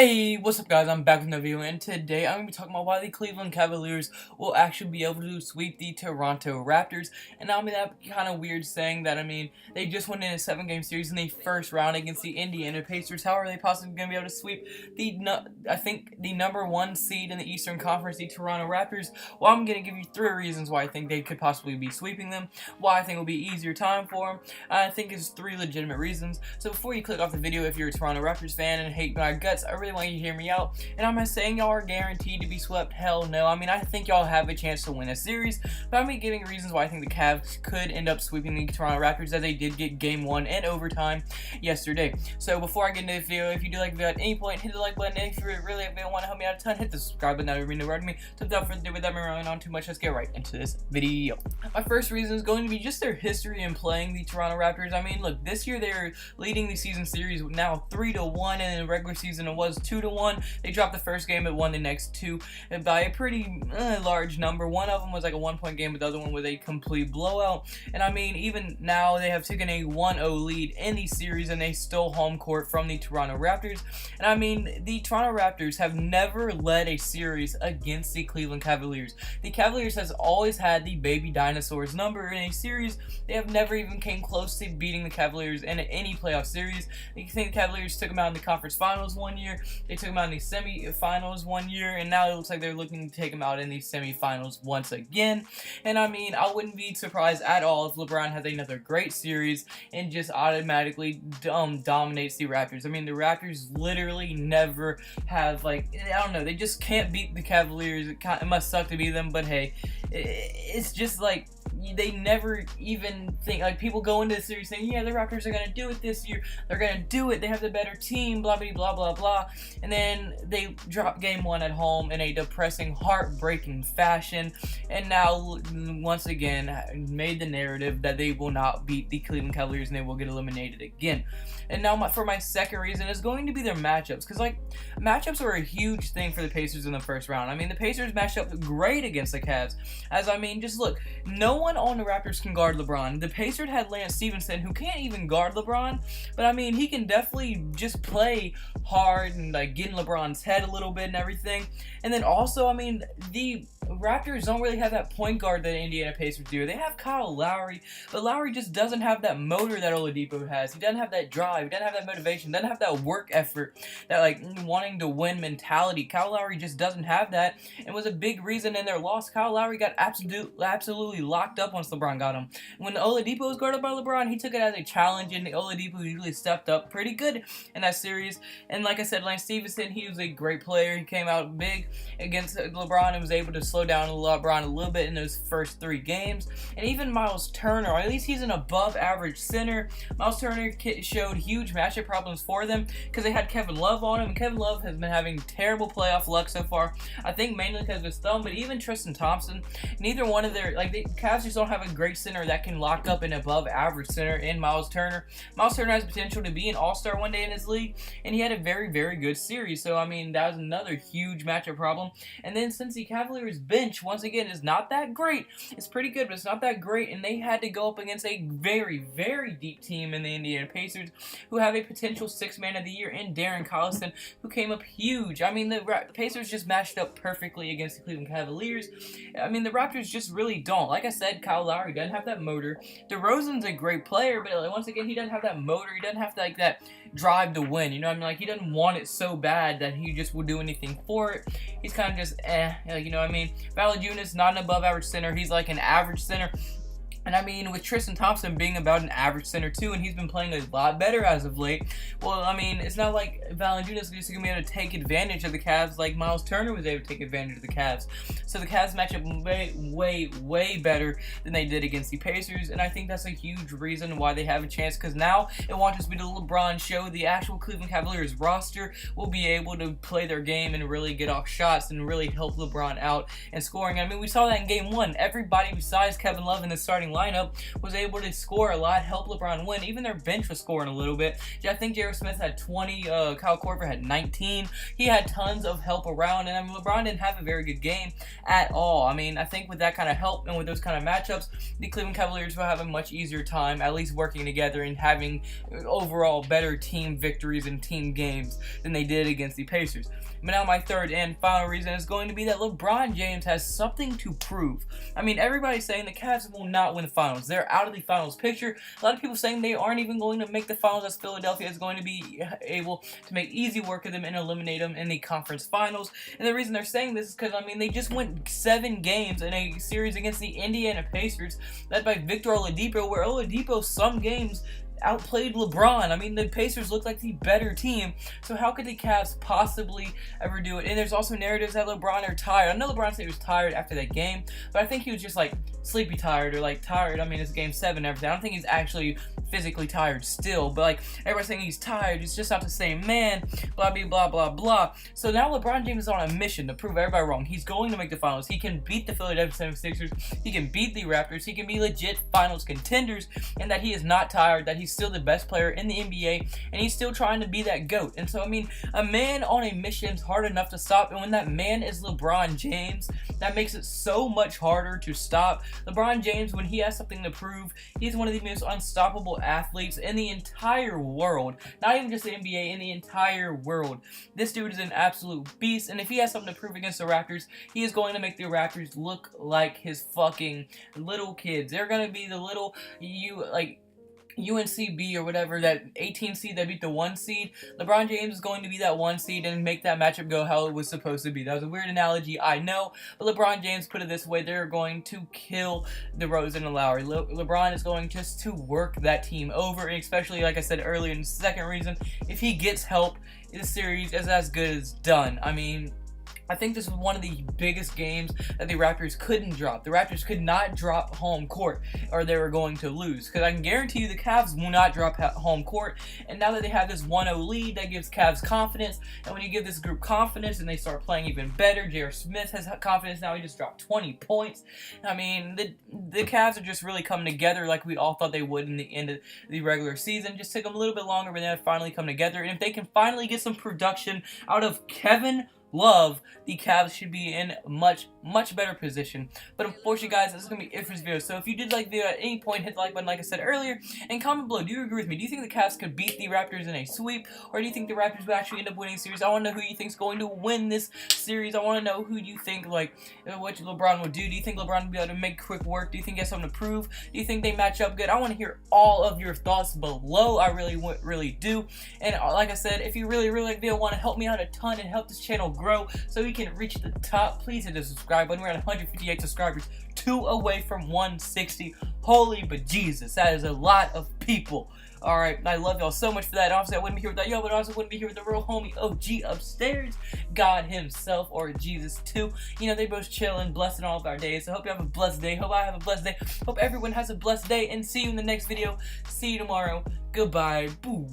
Hey, what's up guys, I'm back with another video, and today I'm going to be talking about why the Cleveland Cavaliers will actually be able to sweep the Toronto Raptors. And that kind of weird saying that, they just went in a 7-game series in the first round against the Indiana Pacers. How are they possibly going to be able to sweep the number 1 seed in the Eastern Conference, the Toronto Raptors? Well, I'm going to give you 3 reasons why I think they could possibly be sweeping them, why I think it will be an easier time for them. I think it's 3 legitimate reasons. So before you click off the video, if you're a Toronto Raptors fan and hate my guts, I really want you to hear me out. And I'm not saying y'all are guaranteed to be swept. Hell no. I think y'all have a chance to win a series, but I'm giving reasons why I think the Cavs could end up sweeping the Toronto Raptors, as they did get Game 1 in overtime yesterday. So before I get into the video, if you do like the video at any point, hit the like button. And if you really want to help me out a ton, hit the subscribe button. That would really reward me. So without further ado, without me running on too much, let's get right into this video. My first reason is going to be just their history in playing the Toronto Raptors. Look, this year they're leading the season series now 3-1, and in the regular season it was 2-1. They dropped the first game but won the next 2 by a pretty large number. One of them was like a 1-point game, but the other one was a complete blowout. And even now they have taken a 1-0 lead in the series, and they stole home court from the Toronto Raptors. And the Toronto Raptors have never led a series against the Cleveland Cavaliers. The Cavaliers has always had the baby dinosaurs number in a series. They have never even came close to beating the Cavaliers in any playoff series. You think the Cavaliers took them out in the conference finals one year, they took them out in the semi-finals one year, and now it looks like they're looking to take them out in the semi-finals once again. And I wouldn't be surprised at all if LeBron has another great series and just automatically dominates the Raptors. The Raptors literally never have, they just can't beat the Cavaliers. It must suck to beat them, but hey, it's just they never even think, people go into the series saying, yeah, the Raptors are going to do it this year, they're going to do it, they have the better team, blah, blah, blah, blah, blah, and then they drop Game 1 at home in a depressing, heartbreaking fashion, and now, once again, made the narrative that they will not beat the Cleveland Cavaliers and they will get eliminated again. And now for my second reason is going to be their matchups, because matchups are a huge thing for the Pacers in the first round. The Pacers matched up great against the Cavs, as just look, no one on the Raptors can guard LeBron. The Pacers had Lance Stevenson, who can't even guard LeBron, but he can definitely just play hard and get in LeBron's head a little bit and everything. And then also, the Raptors don't really have that point guard that Indiana Pacers do. They have Kyle Lowry, but Lowry just doesn't have that motor that Oladipo has. He doesn't have that drive, he doesn't have that motivation, doesn't have that work effort, that wanting to win mentality. Kyle Lowry just doesn't have that, and was a big reason in their loss. Kyle Lowry got absolutely locked up once LeBron got him. When Oladipo was guarded by LeBron, he took it as a challenge, and Oladipo usually stepped up pretty good in that series. And like I said, Lance Stevenson, he was a great player. He came out big against LeBron and was able to slow down LeBron a little bit in those first 3 games. And even Miles Turner, or at least he's an above average center. Miles Turner showed huge matchup problems for them because they had Kevin Love on him, and Kevin Love has been having terrible playoff luck so far. I think mainly because of his thumb, but even Tristan Thompson, neither one of their, the Cavs just don't have a great center that can lock up an above average center in Miles Turner. Miles Turner has potential to be an all-star one day in his league, and he had a very, very good series. So, that was another huge matchup problem. And then since the Cavaliers bench, once again, is not that great, it's pretty good, but it's not that great, and they had to go up against a very, very deep team in the Indiana Pacers, who have a potential 6th man of the year in Darren Collison, who came up huge. The Pacers just matched up perfectly against the Cleveland Cavaliers. The Raptors just really don't. Like I said, Kyle Lowry doesn't have that motor. DeRozan's a great player, but once again, he doesn't have that motor. He doesn't have that drive to win. He doesn't want it so bad that he just will do anything for it. He's kind of just Valanciunas, not an above average center. He's like an average center. And with Tristan Thompson being about an average center too, and he's been playing a lot better as of late, well, it's not like Valanciunas is just going to be able to take advantage of the Cavs like Miles Turner was able to take advantage of the Cavs. So the Cavs match up way, way, way better than they did against the Pacers, and I think that's a huge reason why they have a chance, because now it won't just be the LeBron show. The actual Cleveland Cavaliers roster will be able to play their game and really get off shots and really help LeBron out in scoring. We saw that in Game 1. Everybody besides Kevin Love in the starting starting lineup was able to score a lot, help LeBron win. Even their bench was scoring a little bit. I think J.R. Smith had 20, Kyle Korver had 19. He had tons of help around, and I mean, LeBron didn't have a very good game at all. I mean, I think with that kind of help and with those kind of matchups, the Cleveland Cavaliers will have a much easier time at least working together and having overall better team victories and team games than they did against the Pacers. But now my third and final reason is going to be that LeBron James has something to prove. I mean, everybody's saying the Cavs will not win the finals. They're out of the finals picture. A lot of people saying they aren't even going to make the finals, as Philadelphia is going to be able to make easy work of them and eliminate them in the conference finals. And the reason they're saying this is because, I mean, they just went 7 games in a series against the Indiana Pacers led by Victor Oladipo, where Oladipo some games outplayed LeBron. I mean, the Pacers look like the better team, so how could the Cavs possibly ever do it? And there's also narratives that LeBron are tired. I know LeBron said he was tired after that game, but I think he was just like sleepy tired or like tired. I mean, it's game 7 and everything. I don't think he's actually physically tired still, but like everybody's saying he's tired. It's just not the same man, blah blah blah blah blah. So now LeBron James is on a mission to prove everybody wrong. He's going to make the finals. He can beat the Philadelphia 76ers. He can beat the Raptors. He can be legit finals contenders, and that he is not tired, that he's still the best player in the NBA, and he's still trying to be that GOAT. And so, I mean, a man on a mission is hard enough to stop, and when that man is LeBron James, that makes it so much harder to stop. LeBron James, when he has something to prove, he's one of the most unstoppable athletes in the entire world. Not even just the NBA, in the entire world. This dude is an absolute beast, and if he has something to prove against the Raptors, he is going to make the Raptors look like his fucking little kids. They're going to be the little, UNCB or whatever, that 18 seed that beat the 1 seed. LeBron James is going to be that 1 seed and make that matchup go how it was supposed to be. That was a weird analogy, I know, but LeBron James put it this way: they're going to kill DeRozan and Lowry. LeBron is going just to work that team over, and especially, like I said earlier in the second reason, if he gets help, this series is as good as done. I mean, I think this was one of the biggest games that the Raptors couldn't drop. The Raptors could not drop home court, or they were going to lose. Because I can guarantee you the Cavs will not drop home court. And now that they have this 1-0 lead, that gives Cavs confidence. And when you give this group confidence and they start playing even better, J.R. Smith has confidence now. He just dropped 20 points. I mean, the Cavs are just really coming together like we all thought they would in the end of the regular season. Just took them a little bit longer, but then finally come together. And if they can finally get some production out of Kevin Love, the Cavs should be in much better position. But unfortunately, guys, this is going to be it for this video. So if you did like the video at any point, hit the like button like I said earlier, and comment below, do you agree with me? Do you think the Cavs could beat the Raptors in a sweep, or do you think the Raptors will actually end up winning the series? I want to know who you think is going to win this series. I want to know who you think, like, what LeBron would do. Do you think LeBron will be able to make quick work? Do you think he has something to prove? Do you think they match up good? I want to hear all of your thoughts below. I really do. And like I said, if you really like the video, want to help me out a ton and help this channel grow so we can reach the top, please hit the subscribe button. We're at 158 subscribers, 2 away from 160. Holy bejesus, that is a lot of people. Alright, I love y'all so much for that. Obviously, I wouldn't be here without y'all, but I also wouldn't be here with the real homie OG upstairs, God himself, or Jesus too. You know, they both chilling, blessing all of our days. So hope you have a blessed day. Hope I have a blessed day. Hope everyone has a blessed day, and see you in the next video. See you tomorrow. Goodbye. Boo.